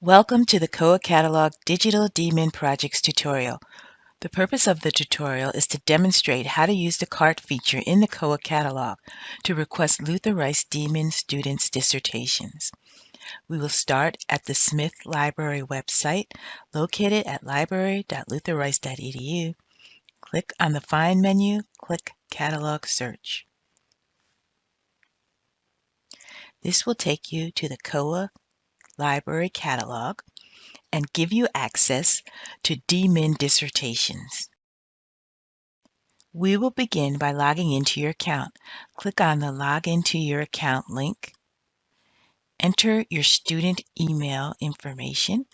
Welcome to the Koha Catalog Digital DMin Projects tutorial. The purpose of the tutorial is to demonstrate how to use the cart feature in the Koha Catalog to request Luther Rice DMin students' dissertations. We will start at the Smith Library website located at library.lutherrice.edu. Click on the Find menu, click Catalog Search. This will take you to the Koha Library Catalog and give you access to DMin Dissertations. We will begin by logging into your account. Click on the Log into your account link. Enter your student email information,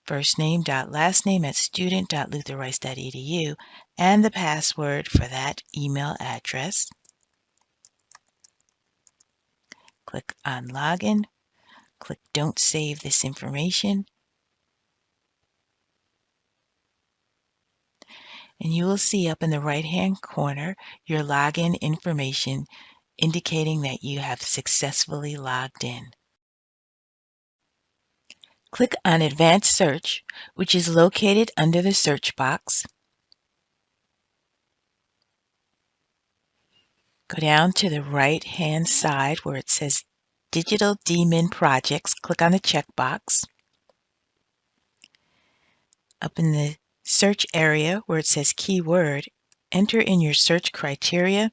first name, last name at student.lutherrice.edu, and the password for that email address. Click on Login. Click Don't Save this information. And you will see up in the right-hand corner your login information indicating that you have successfully logged in. Click on Advanced Search, which is located under the search box. Go down to the right-hand side where it says Digital DMin Projects. Click on the checkbox. Up in the search area where it says Keyword, enter in your search criteria.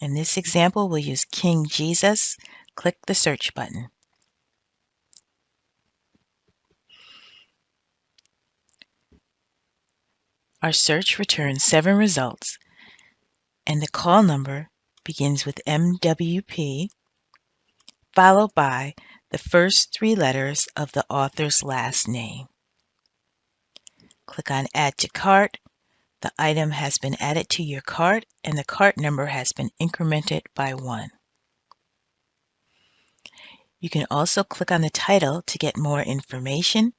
In this example, we'll use King Jesus. Click the search button. Our search returns 7 results, and the call number begins with MWP, followed by the first 3 letters of the author's last name. Click on Add to Cart. The item has been added to your cart, and the cart number has been incremented by 1. You can also click on the title to get more information.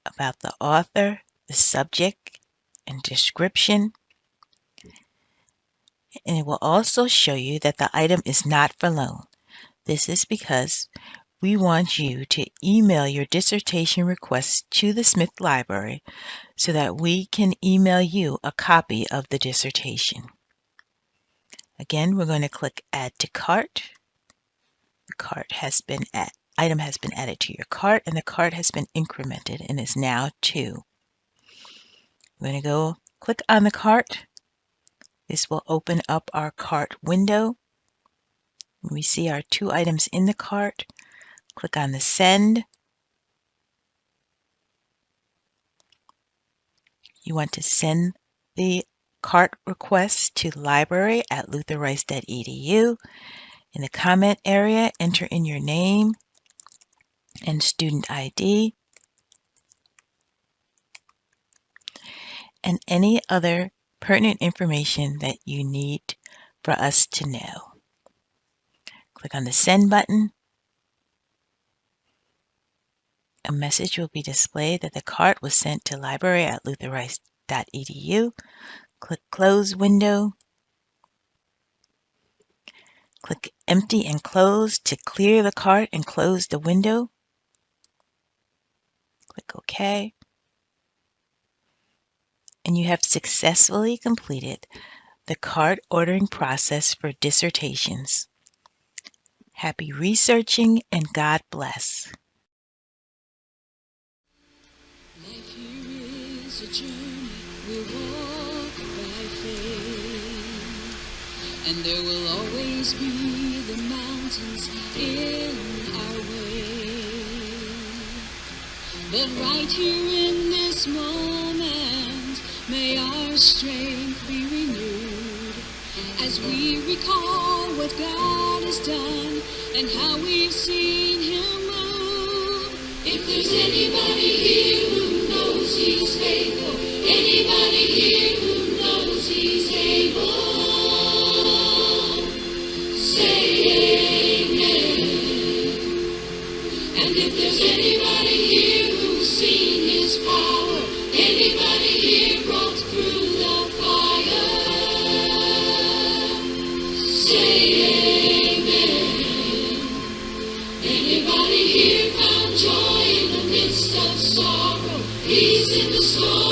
About the author, the subject, and description. And it will also show you that the item is not for loan. This is because we want you to email your dissertation requests to the Smith Library so that we can email you a copy of the dissertation. Again, we're going to click Add to Cart. The item has been added to your cart, and the cart has been incremented and is now 2. We're going to go click on the cart. This will open up our cart window. We see our 2 items in the cart. Click on the Send. You want to send the cart request to library@lutherrice.edu. In the comment area, enter in your name and student ID and any other pertinent information that you need for us to know. Click on the Send button. A message will be displayed that the cart was sent to library@lutherrice.edu. Click Close window. Click Empty and Close to clear the cart and close the window. Click OK. And you have successfully completed the cart ordering process for dissertations. Happy researching and God bless. Life here is a journey we walk by faith, and there will always be the mountains in our way. But right here in this moment, may our strength be renewed as we recall what God has done and how we've seen Him move. If there's anybody here who knows He's faithful, anybody here who knows He's able, say amen. And if there's anybody here who's seen His power, anybody here walked through the fire, He's in the storm.